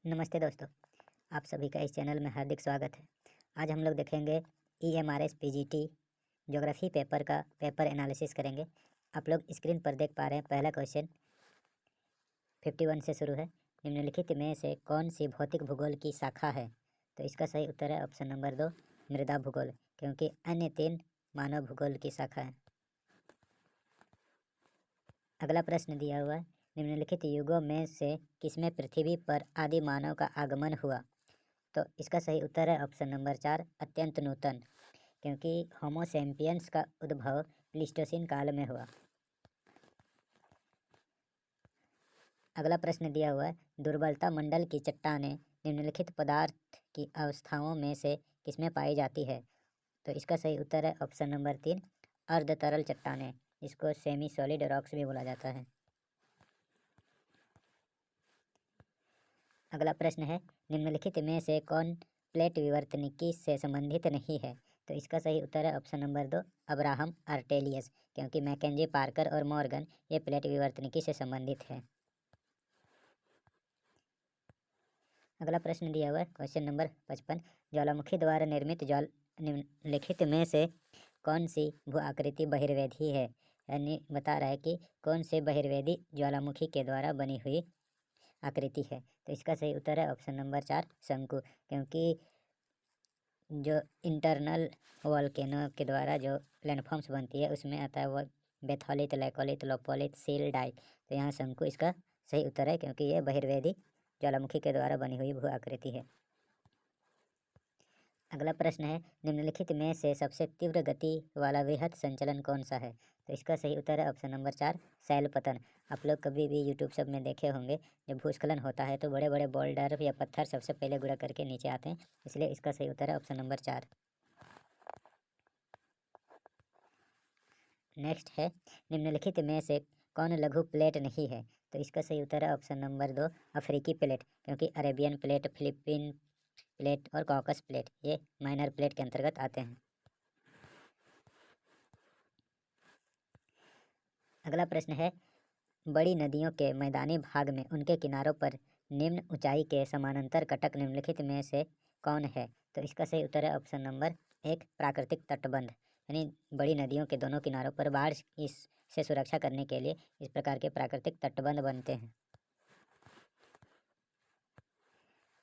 नमस्ते दोस्तों, आप सभी का इस चैनल में हार्दिक स्वागत है। आज हम लोग देखेंगे EMRS PGT ज्योग्राफी पेपर का पेपर एनालिसिस करेंगे। आप लोग स्क्रीन पर देख पा रहे हैं, पहला क्वेश्चन 51 से शुरू है। निम्नलिखित में से कौन सी भौतिक भूगोल की शाखा है? तो इसका सही उत्तर है ऑप्शन नंबर 2, मृदा भूगोल, क्योंकि अन्य 3 मानव भूगोल की शाखा है। अगला प्रश्न दिया हुआ है, निम्नलिखित युगों में से किसमें पृथ्वी पर आदि मानव का आगमन हुआ? तो इसका सही उत्तर है ऑप्शन नंबर 4, अत्यंत नूतन, क्योंकि होमो सैपियंस का उद्भव प्लीस्टोसीन काल में हुआ। अगला प्रश्न दिया हुआ है, दुर्बलता मंडल की चट्टानें निम्नलिखित पदार्थ की अवस्थाओं में से किसमें पाई जाती है? तो इसका सही उत्तर है ऑप्शन नंबर 3, अर्ध तरल चट्टानें, जिसको सेमी सॉलिड रॉक्स भी बोला जाता है। अगला प्रश्न है, निम्नलिखित में से कौन प्लेट विवर्तनिकी से संबंधित नहीं है? तो इसका सही उत्तर है ऑप्शन नंबर 2, अब्राहम आर्टेलियस, क्योंकि मैकेंजी, पार्कर और मॉर्गन ये प्लेट विवर्तनिकी से संबंधित है। अगला प्रश्न दिया हुआ है क्वेश्चन नंबर 55, ज्वालामुखी द्वारा निर्मित निम्नलिखित में से कौन सी भू आकृति बहिर्वेदी है? यानी बता रहा है कि कौन से बहिर्वेदी ज्वालामुखी के द्वारा बनी हुई आकृति है। तो इसका सही उत्तर है ऑप्शन नंबर 4, शंकु, क्योंकि जो इंटरनल वॉल्केनो के द्वारा जो लैंडफॉर्म्स बनती है उसमें आता है वो बेथोलित, लैकोलित, लोपोलित, सील डाइट। तो यहाँ शंकु इसका सही उत्तर है, क्योंकि ये बहिर्वेदी ज्वालामुखी के द्वारा बनी हुई भू आकृति है। अगला प्रश्न है, निम्नलिखित में से सबसे तीव्र गति वाला वृहद संचलन कौन सा है? तो इसका सही उत्तर है ऑप्शन नंबर 4, शैलपतन। आप लोग कभी भी यूट्यूब सब में देखे होंगे, जब भूस्खलन होता है तो बड़े बड़े बोल्डर या पत्थर सबसे पहले गुड़ा करके नीचे आते हैं, इसलिए इसका सही उत्तर है ऑप्शन नंबर 4। नेक्स्ट है, निम्नलिखित में से कौन लघु प्लेट नहीं है? तो इसका सही उत्तर है ऑप्शन नंबर 2, अफ्रीकी प्लेट, क्योंकि अरेबियन प्लेट, फिलीपीन प्लेट और कॉकस प्लेट ये माइनर प्लेट के अंतर्गत आते हैं। अगला प्रश्न है, बड़ी नदियों के मैदानी भाग में उनके किनारों पर निम्न ऊंचाई के समानांतर कटक निम्नलिखित में से कौन है? तो इसका सही उत्तर है ऑप्शन नंबर 1, प्राकृतिक तटबंध, यानी बड़ी नदियों के दोनों किनारों पर बाढ़ से सुरक्षा करने के लिए इस प्रकार के प्राकृतिक तटबंध बनते हैं।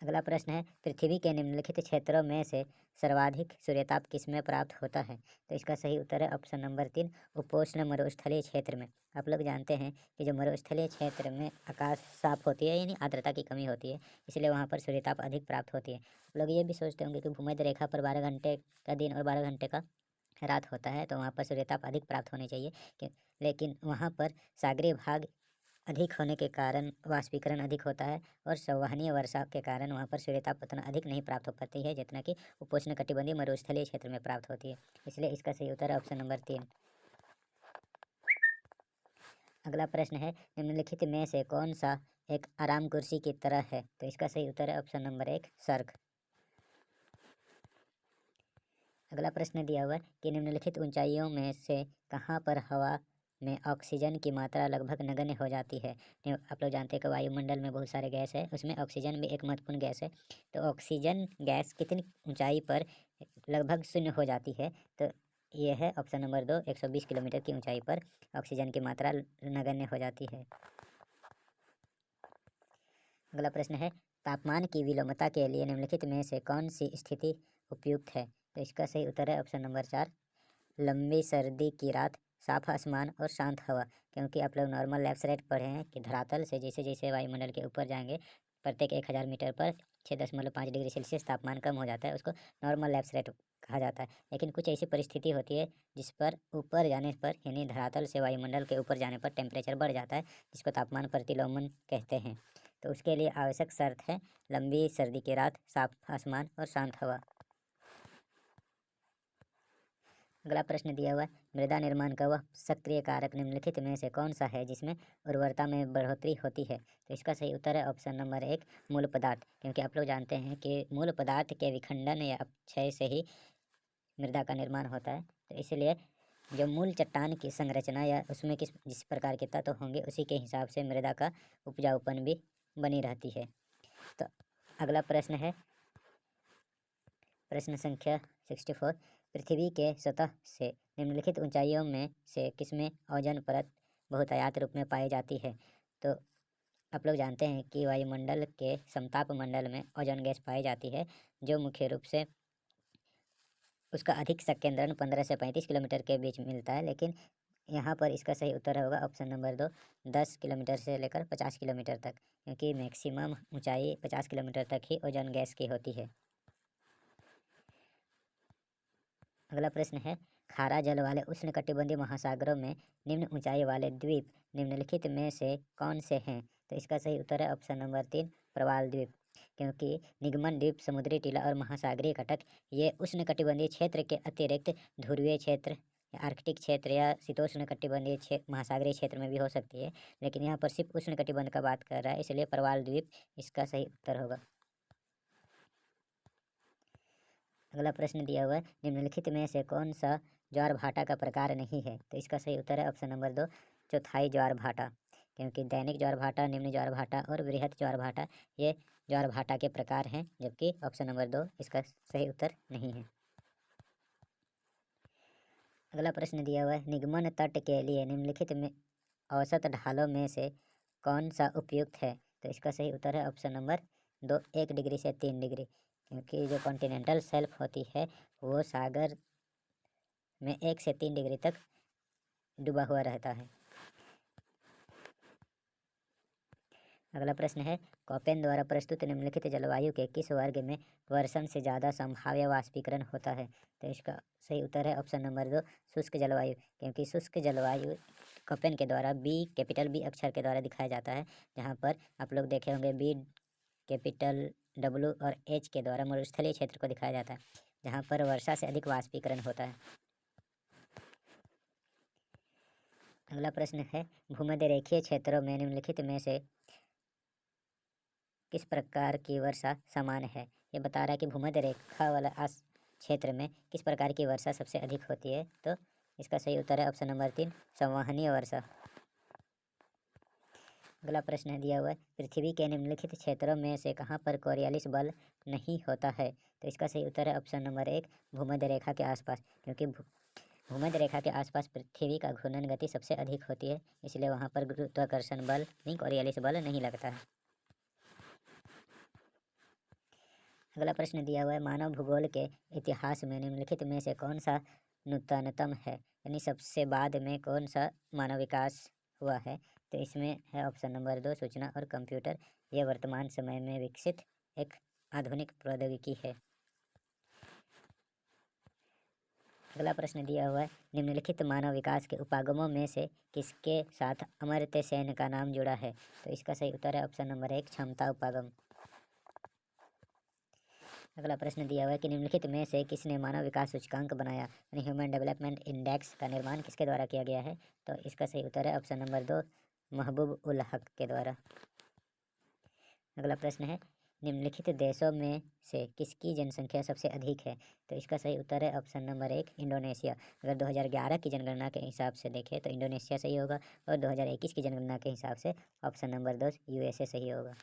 अगला प्रश्न है, पृथ्वी के निम्नलिखित क्षेत्रों में से सर्वाधिक सूर्यताप किसमें प्राप्त होता है? तो इसका सही उत्तर है ऑप्शन नंबर 3, उपोष्ण मरुस्थलीय क्षेत्र में। आप लोग जानते हैं कि जो मरुस्थलीय क्षेत्र में आकाश साफ होती है, यानी आर्द्रता की कमी होती है, इसलिए वहाँ पर सूर्यताप अधिक प्राप्त होती है। आप लोग ये भी सोचते होंगे कि भूमध्य रेखा पर 12 घंटे का दिन और 12 घंटे का रात होता है, तो वहाँ पर सूर्यताप अधिक प्राप्त होने चाहिए, लेकिन वहाँ पर सागरीय भाग अधिक होने के कारण वाष्पीकरण अधिक होता है और संवहनीय वर्षा के कारण वहाँ पर सूर्यताप उतना अधिक नहीं प्राप्त हो पाती है जितना कि उपोष्ण कटिबंधीय मरुस्थलीय क्षेत्र में प्राप्त होती है, इसलिए इसका सही उत्तर है ऑप्शन नंबर 3। अगला प्रश्न है, निम्नलिखित में से कौन सा एक आराम कुर्सी की तरह है? तो इसका सही उत्तर है ऑप्शन नंबर 1, सर्क। अगला प्रश्न दिया हुआ है कि निम्नलिखित ऊंचाइयों में से कहाँ पर हवा में ऑक्सीजन की मात्रा लगभग नगण्य हो जाती है? आप लोग जानते हैं कि वायुमंडल में बहुत सारे गैस है, उसमें ऑक्सीजन भी एक महत्वपूर्ण गैस है। तो ऑक्सीजन गैस कितनी ऊंचाई पर लगभग शून्य हो जाती है? तो ये है ऑप्शन नंबर 2, 120 किलोमीटर की ऊंचाई पर ऑक्सीजन की मात्रा नगण्य हो जाती है। अगला प्रश्न है, तापमान की विलोमता के लिए निम्नलिखित में से कौन सी स्थिति उपयुक्त है? तो इसका सही उत्तर है ऑप्शन नंबर 4, लंबी सर्दी की रात, साफ आसमान और शांत हवा, क्योंकि आप लोग नॉर्मल लैप्स रेट पढ़े हैं कि धरातल से जैसे जैसे वायुमंडल के ऊपर जाएंगे प्रत्येक 1000 मीटर पर 6.5 डिग्री सेल्सियस तापमान कम हो जाता है, उसको नॉर्मल लैप्स रेट कहा जाता है। लेकिन कुछ ऐसी परिस्थिति होती है जिस पर ऊपर जाने पर, यानी धरातल से वायुमंडल के ऊपर जाने पर टेम्परेचर बढ़ जाता है, जिसको तापमान प्रतिलोमन कहते हैं। तो उसके लिए आवश्यक शर्त है लंबी सर्दी की रात, साफ आसमान और शांत हवा। अगला प्रश्न दिया हुआ है, मृदा निर्माण का वह सक्रिय कारक निम्नलिखित में से कौन सा है जिसमें उर्वरता में बढ़ोतरी होती है? तो इसका सही उत्तर है ऑप्शन नंबर 1, मूल पदार्थ, क्योंकि आप लोग जानते हैं कि मूल पदार्थ के विखंडन या अपक्षय से ही मृदा का निर्माण होता है। तो इसलिए जो मूल चट्टान की संरचना या उसमें जिस प्रकार के तत्व होंगे उसी के हिसाब से मृदा का उपजाऊपन भी बनी रहती है। तो अगला प्रश्न है प्रश्न संख्या 64। पृथ्वी के सतह से निम्नलिखित ऊंचाइयों में से किसमें ओजोन परत बहुतायत रूप में पाई जाती है। तो आप लोग जानते हैं कि वायुमंडल के समताप मंडल में ओजोन गैस पाई जाती है, जो मुख्य रूप से उसका अधिक संकेंद्रण 15 से 35 किलोमीटर के बीच मिलता है, लेकिन यहाँ पर इसका सही उत्तर होगा ऑप्शन नंबर 2, 10 किलोमीटर से लेकर 50 किलोमीटर तक, क्योंकि मैक्सिमम ऊंचाई 50 किलोमीटर तक ही ओजोन गैस की होती है। अगला प्रश्न है खारा जल वाले उष्णकटिबंधीय महासागरों में निम्न ऊंचाई वाले द्वीप निम्नलिखित में से कौन से हैं। तो इसका सही उत्तर है ऑप्शन नंबर 3, प्रवाल द्वीप, क्योंकि निगमन द्वीप, समुद्री टीला और महासागरीय कटक ये उष्णकटिबंधीय क्षेत्र के अतिरिक्त ध्रुवीय क्षेत्र, आर्कटिक क्षेत्र या शीतोष्ण कटिबंधीय क्षेत्र, महासागरीय क्षेत्र में भी हो सकती है, लेकिन यहाँ पर सिर्फ उष्ण कटिबंध का बात कर रहा है, इसलिए प्रवाल द्वीप इसका सही उत्तर होगा। अगला प्रश्न दिया हुआ है निम्नलिखित में से कौन सा ज्वार भाटा का प्रकार नहीं है। तो इसका सही उत्तर है ऑप्शन नंबर 2, चौथाई ज्वार भाटा, क्योंकि दैनिक ज्वार भाटा, निम्न ज्वार भाटा और बृहत ज्वार भाटा ये ज्वार भाटा के प्रकार हैं, जबकि ऑप्शन नंबर 2 इसका सही उत्तर नहीं है। अगला प्रश्न दिया हुआ है निगमन तट के लिए निम्नलिखित में औसत ढालों में से कौन सा उपयुक्त है। तो इसका सही उत्तर है ऑप्शन नंबर 2, 1 डिग्री से 3 डिग्री, क्योंकि जो कॉन्टिनेंटल शेल्फ होती है वो सागर में 1 से 3 डिग्री तक डूबा हुआ रहता है। अगला प्रश्न है कोपेन द्वारा प्रस्तुत निम्नलिखित जलवायु के किस वर्ग में वर्षण से ज़्यादा संभाव्य वाष्पीकरण होता है। तो इसका सही उत्तर है ऑप्शन नंबर 2, शुष्क जलवायु, क्योंकि शुष्क जलवायु कोपेन के द्वारा कैपिटल बी अक्षर के द्वारा दिखाया जाता है, जहाँ पर आप लोग देखे होंगे बी कैपिटल डब्ल्यू और एच के द्वारा मरुस्थलीय क्षेत्र को दिखाया जाता है, जहाँ पर वर्षा से अधिक वाष्पीकरण होता है। अगला प्रश्न है भूमध्य रेखीय क्षेत्रों में निम्नलिखित में से किस प्रकार की वर्षा समान है। ये बता रहा है कि भूमध्य रेखा वाला क्षेत्र में किस प्रकार की वर्षा सबसे अधिक होती है। तो इसका सही उत्तर है ऑप्शन नंबर 3, संवहनीय वर्षा। अगला प्रश्न दिया हुआ है पृथ्वी के निम्नलिखित क्षेत्रों में से कहाँ पर कोरियालिस बल नहीं होता है। तो इसका सही उत्तर है ऑप्शन नंबर 1, भूमध्य रेखा के आसपास, क्योंकि भूमध्य रेखा के आसपास पृथ्वी का घूर्णन गति सबसे अधिक होती है, इसलिए वहाँ पर गुरुत्वाकर्षण बल नहीं, कोरियालिस बल नहीं लगता है। अगला प्रश्न दिया हुआ है मानव भूगोल के इतिहास में निम्नलिखित में से कौन सा नूतनतम है, यानी सबसे बाद में कौन सा मानव विकास हुआ है। तो इसमें है ऑप्शन नंबर 2, सूचना और कंप्यूटर। यह वर्तमान समय में विकसित एक आधुनिक प्रौद्योगिकी है। अगला प्रश्न दिया हुआ है निम्नलिखित मानव विकास के उपागमों में से किसके साथ अमर्त्य सेन का नाम जुड़ा है। तो इसका सही उत्तर है ऑप्शन नंबर 1, क्षमता उपागम। अगला प्रश्न दिया हुआ है कि निम्नलिखित में से किसने मानव विकास सूचकांक बनाया, यानी ह्यूमन डेवलपमेंट इंडेक्स का निर्माण किसके द्वारा किया गया है। तो इसका सही उत्तर है ऑप्शन नंबर 2, महबूब उल हक के द्वारा। अगला प्रश्न है निम्नलिखित देशों में से किसकी जनसंख्या सबसे अधिक है। तो इसका सही उत्तर है ऑप्शन नंबर 1, इंडोनेशिया। अगर 2011 की जनगणना के हिसाब से देखें तो इंडोनेशिया सही होगा, और 2021 की जनगणना के हिसाब से ऑप्शन नंबर 2, यूएसए सही होगा।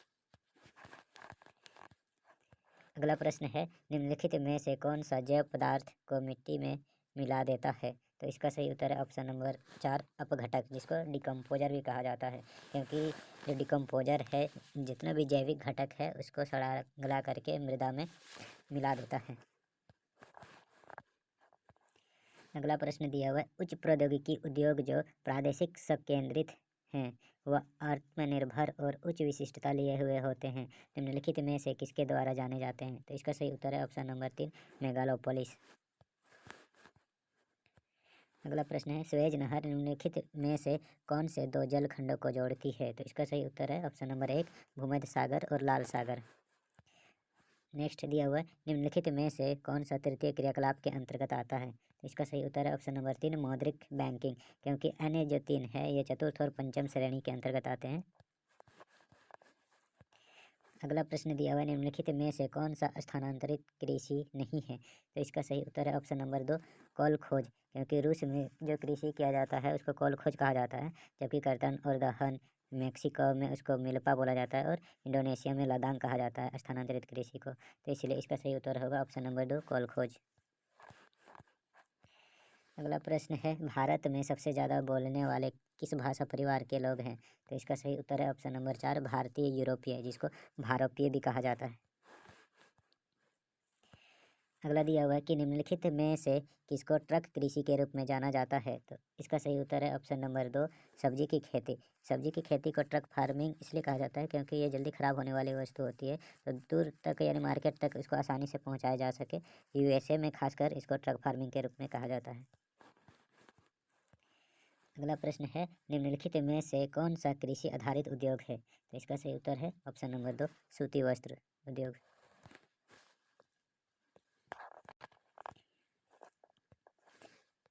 अगला प्रश्न है निम्नलिखित में से कौन सा जैव पदार्थ को मिट्टी में मिला देता है। तो इसका सही उत्तर है ऑप्शन नंबर 4, अपघटक, जिसको डिकम्पोजर भी कहा जाता है, क्योंकि जो डिकम्पोजर है जितना भी जैविक घटक है उसको सड़ा गला करके मृदा में मिला देता है। अगला प्रश्न दिया हुआ है उच्च प्रौद्योगिकी उद्योग जो प्रादेशिक संकेंद्रित हैं वह आत्मनिर्भर और उच्च विशिष्टता लिए हुए होते हैं, निम्नलिखित में से किसके द्वारा जाने जाते हैं। तो इसका सही उत्तर है ऑप्शन नंबर 3, मेगालोपोलिस। अगला प्रश्न है स्वेज नहर निम्नलिखित में से कौन से 2 जल खंडों को जोड़ती है। तो इसका सही उत्तर है ऑप्शन नंबर 1, भूमध्य सागर और लाल सागर। नेक्स्ट दिया हुआ है निम्नलिखित में से कौन सा तृतीय क्रियाकलाप के अंतर्गत आता है। तो इसका सही उत्तर है ऑप्शन नंबर 3, मौद्रिक बैंकिंग, क्योंकि अन्य जो 3 है ये चतुर्थ और पंचम श्रेणी के अंतर्गत आते हैं। अगला प्रश्न दिया हुआ है निम्नलिखित में से कौन सा स्थानांतरित कृषि नहीं है। तो इसका सही उत्तर है ऑप्शन नंबर 2, कोल खोज, क्योंकि रूस में जो कृषि किया जाता है उसको कोल खोज कहा जाता है, जबकि कर्तन और दहन मेक्सिको में उसको मिल्पा बोला जाता है और इंडोनेशिया में लदांग कहा जाता है स्थानांतरित कृषि को। तो इसलिए इसका सही उत्तर होगा ऑप्शन नंबर 2 कोलखोज। अगला प्रश्न है भारत में सबसे ज़्यादा बोलने वाले किस भाषा परिवार के लोग हैं? तो इसका सही उत्तर है ऑप्शन नंबर 4 भारतीय यूरोपीय, जिसको भारोपीय भी कहा जाता है। अगला दिया हुआ है कि निम्नलिखित में से किसको ट्रक कृषि के रूप में जाना जाता है? तो इसका सही उत्तर है ऑप्शन नंबर 2 सब्जी की खेती। सब्जी की खेती को ट्रक फार्मिंग इसलिए कहा जाता है क्योंकि ये जल्दी ख़राब होने वाली वस्तु होती है, तो दूर तक यानी मार्केट तक इसको आसानी से पहुंचाया जा सके। यूएसए में खासकर इसको ट्रक फार्मिंग के रूप में कहा जाता है। अगला प्रश्न है निम्नलिखित में से कौन सा कृषि आधारित उद्योग है? तो इसका सही उत्तर है ऑप्शन नंबर 2 सूती वस्त्र उद्योग।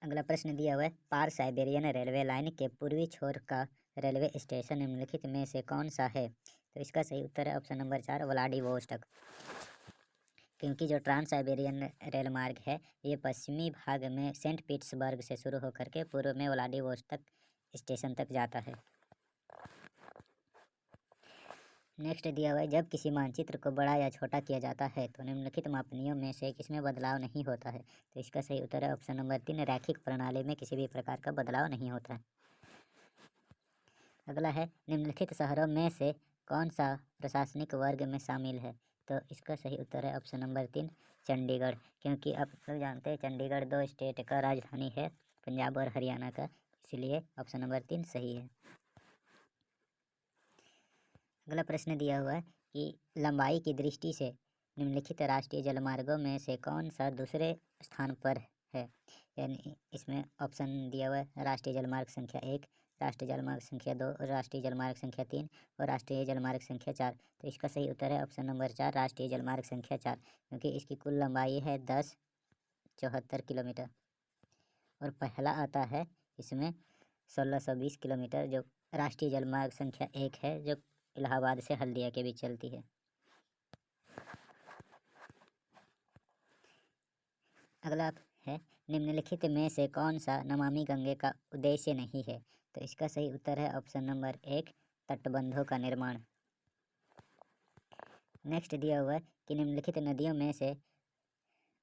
अगला प्रश्न दिया हुआ है पार साइबेरियन रेलवे लाइन के पूर्वी छोर का रेलवे स्टेशन निम्नलिखित में से कौन सा है? तो इसका सही उत्तर है ऑप्शन नंबर 4 व्लादिवोस्टॉक। क्योंकि जो ट्रांस साइबेरियन रेल मार्ग है ये पश्चिमी भाग में सेंट पीटर्सबर्ग से शुरू होकर के पूर्व में व्लादिवोस्टॉक स्टेशन तक जाता है। नेक्स्ट दिया हुआ है जब किसी मानचित्र को बड़ा या छोटा किया जाता है तो निम्नलिखित मापनियों में से किसमें बदलाव नहीं होता है? तो इसका सही उत्तर है ऑप्शन नंबर 3 रैखिक प्रणाली में किसी भी प्रकार का बदलाव नहीं होता है। अगला है निम्नलिखित शहरों में से कौन सा प्रशासनिक वर्ग में शामिल है? तो इसका सही उत्तर है ऑप्शन नंबर 3 चंडीगढ़। क्योंकि आप लोग जानते हैं चंडीगढ़ 2 स्टेट का राजधानी है, पंजाब और हरियाणा का, इसलिए ऑप्शन नंबर 3 सही है। अगला प्रश्न दिया हुआ है कि लंबाई की दृष्टि से निम्नलिखित राष्ट्रीय जलमार्गों में से कौन सा दूसरे स्थान पर है? यानी इसमें ऑप्शन दिया हुआ है राष्ट्रीय जलमार्ग संख्या 1, राष्ट्रीय जलमार्ग संख्या 2 और राष्ट्रीय जलमार्ग संख्या 3 और राष्ट्रीय जलमार्ग संख्या 4। तो इसका सही उत्तर है ऑप्शन नंबर 4 राष्ट्रीय जलमार्ग संख्या 4, क्योंकि इसकी कुल लंबाई है 1074 किलोमीटर। और पहला आता है इसमें 1620 किलोमीटर, जो राष्ट्रीय जलमार्ग संख्या 1 है, जो इलाहाबाद से हल्दिया के बीच चलती है। अगला है निम्नलिखित में से कौन सा नमामि गंगे का उद्देश्य नहीं है? तो इसका सही उत्तर है ऑप्शन नंबर 1 तटबंधों का निर्माण। नेक्स्ट दिया हुआ है कि निम्नलिखित नदियों में से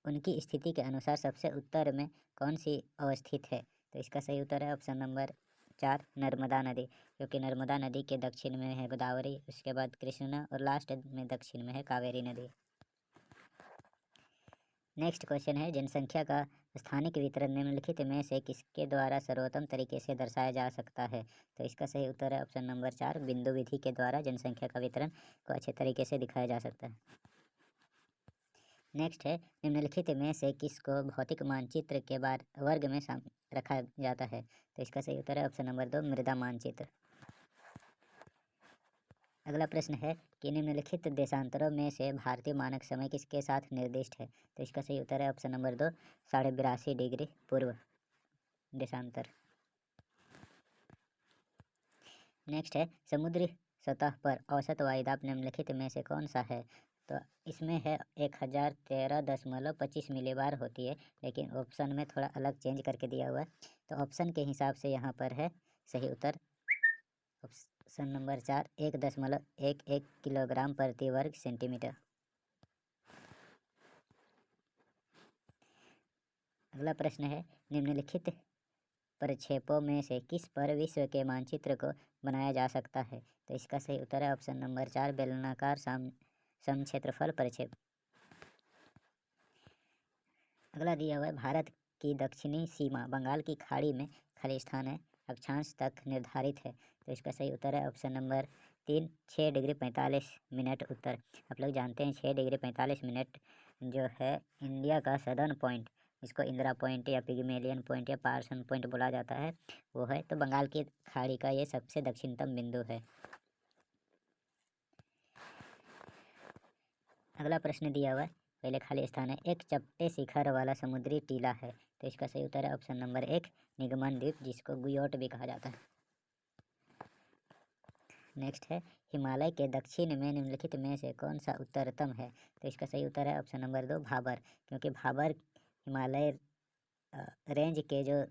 उनकी स्थिति के अनुसार सबसे उत्तर में कौन सी अवस्थित है? तो इसका सही उत्तर है ऑप्शन नंबर 4 नर्मदा नदी, क्योंकि नर्मदा नदी के दक्षिण में है गोदावरी, उसके बाद कृष्णा और लास्ट में दक्षिण में है कावेरी नदी। नेक्स्ट क्वेश्चन है जनसंख्या का स्थानिक वितरण निम्नलिखित में से किसके द्वारा सर्वोत्तम तरीके से दर्शाया जा सकता है? तो इसका सही उत्तर है ऑप्शन नंबर 4 बिंदु विधि के द्वारा जनसंख्या का वितरण को अच्छे तरीके से दिखाया जा सकता है। नेक्स्ट है निम्नलिखित में से किसको भौतिक मानचित्र के बाद वर्ग में रखा जाता है? तो इसका सही उत्तर है ऑप्शन नंबर 2 मृदा मानचित्र। अगला प्रश्न है कि निम्नलिखित देशांतरों में से भारतीय मानक समय किसके साथ निर्दिष्ट है? तो इसका सही उत्तर है ऑप्शन नंबर 2 82.5 डिग्री पूर्व देशांतर। नेक्स्ट है समुद्री सतह पर औसत वायुदाब निम्नलिखित में से कौन सा है? तो इसमें है 1013.25 मिलीबार होती है, लेकिन ऑप्शन में थोड़ा अलग चेंज करके दिया हुआ है, तो ऑप्शन के हिसाब से यहाँ पर है सही उत्तर ऑप्शन नंबर 4 1.11 किलोग्राम प्रति वर्ग सेंटीमीटर। अगला प्रश्न है निम्नलिखित प्रक्षेपों में से किस पर विश्व के मानचित्र को बनाया जा सकता है? तो इसका सही उत्तर है ऑप्शन नंबर 4 बेलनाकार समक्षेत्रफल प्रक्षेप। अगला दिया हुआ है भारत की दक्षिणी सीमा बंगाल की खाड़ी में खालिस्तान है अक्षांश तक निर्धारित है। तो इसका सही उत्तर है ऑप्शन नंबर 3 6 डिग्री 45 मिनट उत्तर। आप लोग जानते हैं 6 डिग्री 45 मिनट जो है इंडिया का सदर्न पॉइंट, इसको इंदिरा पॉइंट या पिग्मेलियन पॉइंट या पार्सन पॉइंट बोला जाता है, वो है तो बंगाल की खाड़ी का ये सबसे दक्षिणतम बिंदु है। अगला प्रश्न दिया हुआ है पहले खाली स्थान है एक चपटे शिखर वाला समुद्री टीला है। तो इसका सही उत्तर है ऑप्शन नंबर 1 निगमन द्वीप, जिसको गुयोट भी कहा जाता है। नेक्स्ट है हिमालय के दक्षिण में निम्नलिखित में से कौन सा उत्तरतम है? तो इसका सही उत्तर है ऑप्शन नंबर 2 भाबर, क्योंकि भाबर हिमालय रेंज के जो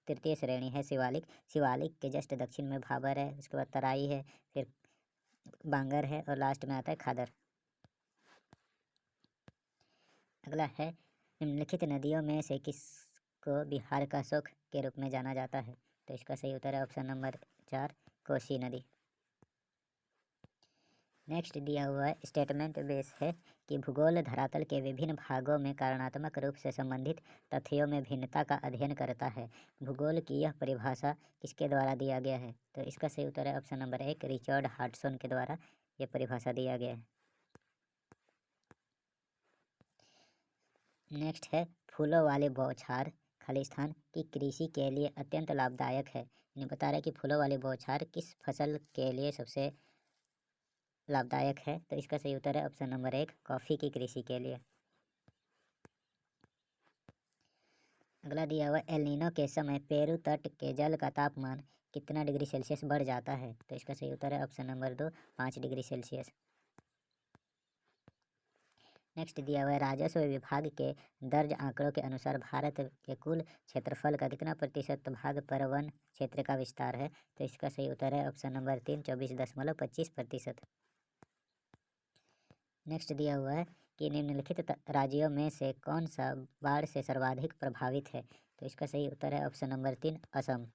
तृतीय श्रेणी है शिवालिक। शिवालिक के जस्ट दक्षिण में भाबर है, उसके बाद तराई है, फिर बांगर है और लास्ट में आता है खादर। अगला है निम्नलिखित नदियों में से किसको बिहार का सुख के रूप में जाना जाता है? तो इसका सही उत्तर है ऑप्शन नंबर 4 कोसी नदी। नेक्स्ट दिया हुआ है स्टेटमेंट बेस है कि भूगोल धरातल के विभिन्न भागों में कारणात्मक रूप से संबंधित तथ्यों में भिन्नता का अध्ययन करता है। भूगोल की यह परिभाषा किसके द्वारा दिया गया है? तो इसका सही उत्तर है ऑप्शन नंबर 1 रिचर्ड हाडसन के द्वारा यह परिभाषा दिया गया है। नेक्स्ट है फूलों वाले बौछार खालिस्तान की कृषि के लिए अत्यंत लाभदायक है। इन्हें बता रहा है कि फूलों वाले बौछार किस फसल के लिए सबसे लाभदायक है? तो इसका सही उत्तर है ऑप्शन नंबर 1 कॉफ़ी की कृषि के लिए। अगला दिया हुआ एल नीनो के समय पेरू तट के जल का तापमान कितना डिग्री सेल्सियस बढ़ जाता है? तो इसका सही उत्तर है option number 2 5 degree Celsius. Next दिया हुआ है राजस्व विभाग के दर्ज आंकड़ों के अनुसार भारत के कुल क्षेत्रफल का कितना प्रतिशत भाग पर वन क्षेत्र का विस्तार है? तो इसका सही उत्तर है ऑप्शन नंबर 3 24.25%। नेक्स्ट दिया हुआ है कि निम्नलिखित राज्यों में से कौन सा बाढ़ से सर्वाधिक प्रभावित है? तो इसका सही उत्तर है ऑप्शन नंबर 3 असम।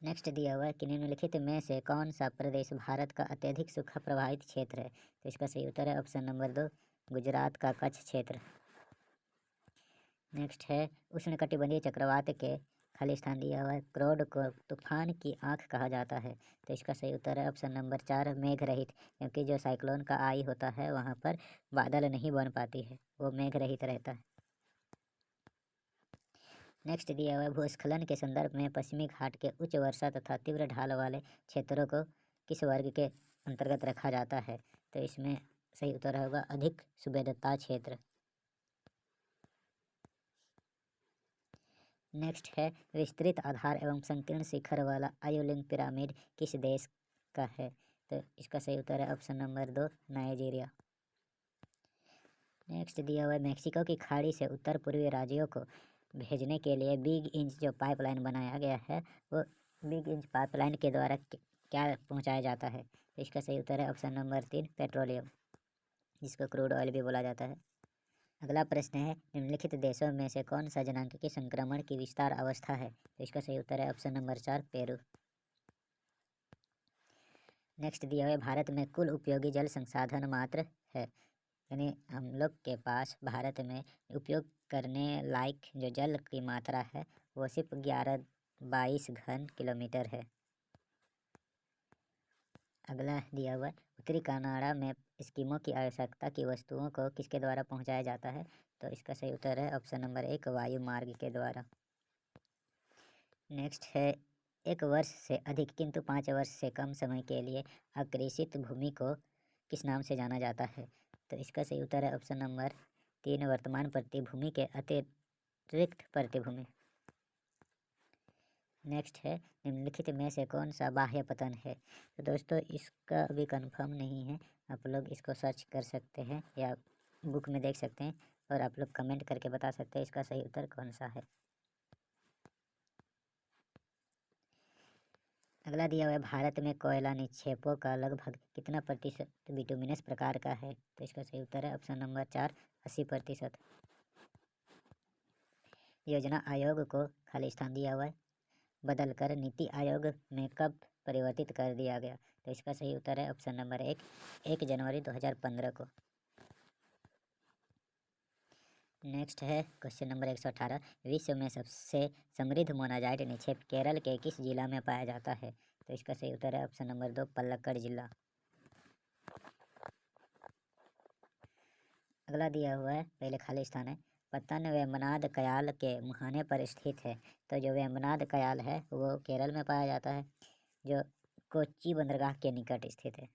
नेक्स्ट दिया हुआ है कि निम्नलिखित में से कौन सा प्रदेश भारत का अत्यधिक सूखा प्रभावित क्षेत्र है? तो इसका सही उत्तर है ऑप्शन नंबर 2 गुजरात का कच्छ क्षेत्र। नेक्स्ट है उष्णकटिबंधीय चक्रवात के खालिस्तान दिया हुआ है क्रोड को तूफान की आंख कहा जाता है। तो इसका सही उत्तर है ऑप्शन नंबर 4 मेघ रहित, क्योंकि जो साइक्लोन का आई होता है वहाँ पर बादल नहीं बन पाती है, वो मेघ रहित रहता है। नेक्स्ट दिया हुआ है भूस्खलन के संदर्भ में पश्चिमी घाट के उच्च वर्षा तथा तीव्र ढाल वाले क्षेत्रों को किस वर्ग के अंतर्गत रखा जाता है? तो इसमें सही उत्तर होगा अधिक सुबेदता क्षेत्र। नेक्स्ट है विस्तृत आधार एवं संकीर्ण शिखर वाला आयोलिंग पिरामिड किस देश का है? तो इसका सही उत्तर है ऑप्शन नंबर 2 नाइजीरिया। नेक्स्ट दिया हुआ है मेक्सिको की खाड़ी से उत्तर पूर्वी राज्यों को भेजने के लिए बिग इंच जो पाइपलाइन बनाया गया है वो बिग इंच पाइपलाइन के द्वारा क्या पहुंचाया जाता है? तो इसका सही उत्तर है ऑप्शन नंबर 3 पेट्रोलियम, जिसको क्रूड ऑयल भी बोला जाता है। अगला प्रश्न है निम्नलिखित देशों में से कौन सा जनांकीय संक्रमण की विस्तार अवस्था है? तो इसका सही उत्तर है ऑप्शन नंबर 4 पेरू। नेक्स्ट दिया हुआ है भारत में कुल उपयोगी जल संसाधन मात्र है, यानी हम लोग के पास भारत में उपयोग करने लायक जो जल की मात्रा है वो सिर्फ 1122 घन किलोमीटर है। अगला दिया हुआ है उत्तरी कनाडा में स्कीमों की आवश्यकता की वस्तुओं को किसके द्वारा पहुंचाया जाता है? तो इसका सही उत्तर है ऑप्शन नंबर 1 वायु मार्ग के द्वारा। नेक्स्ट है 1 वर्ष से अधिक किंतु 5 वर्ष से कम समय के लिए अकृषित भूमि को किस नाम से जाना जाता है? तो इसका सही उत्तर है ऑप्शन नंबर 3 वर्तमान प्रतिभूमि के अतिरिक्त प्रतिभूमि। नेक्स्ट है निम्नलिखित में से कौन सा बाह्य पतन है? तो दोस्तों इसका अभी कंफर्म नहीं है, आप लोग इसको सर्च कर सकते हैं या बुक में देख सकते हैं और आप लोग कमेंट करके बता सकते हैं इसका सही उत्तर कौन सा है। अगला दिया हुआ है भारत में कोयला निक्षेपों का लगभग कितना प्रतिशत बिटुमिनस प्रकार का है? तो इसका सही उत्तर है ऑप्शन नंबर 4 80%। योजना आयोग को खालिस्तान दिया हुआ है बदलकर नीति आयोग में कब परिवर्तित कर दिया गया? तो इसका सही उत्तर है ऑप्शन नंबर 1 जनवरी 2015 को। नेक्स्ट है क्वेश्चन नंबर 118 विश्व में सबसे समृद्ध मोनाजाइट निक्षेप केरल के किस जिला में पाया जाता है? तो इसका सही उत्तर है ऑप्शन नंबर 2 पलक्कड़ जिला। अगला दिया हुआ है पहले खालिस्तान है पतन वेम्बनाड कयाल के मुहाने पर स्थित है। तो जो वेम्बनाड कयाल है वो केरल में पाया जाता है, जो कोच्चि बंदरगाह के निकट स्थित है।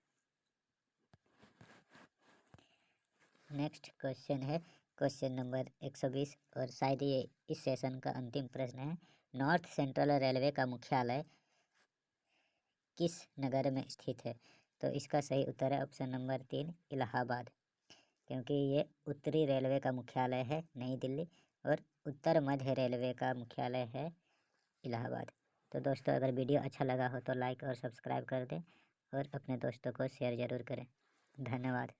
नेक्स्ट क्वेश्चन है क्वेश्चन नंबर 120 और शायद ये इस सेशन का अंतिम प्रश्न है। नॉर्थ सेंट्रल रेलवे का मुख्यालय किस नगर में स्थित है? तो इसका सही उत्तर है ऑप्शन नंबर 3 इलाहाबाद, क्योंकि ये उत्तरी रेलवे का मुख्यालय है नई दिल्ली और उत्तर मध्य रेलवे का मुख्यालय है इलाहाबाद। तो दोस्तों, अगर वीडियो अच्छा लगा हो तो लाइक और सब्सक्राइब कर दें और अपने दोस्तों को शेयर ज़रूर करें। धन्यवाद।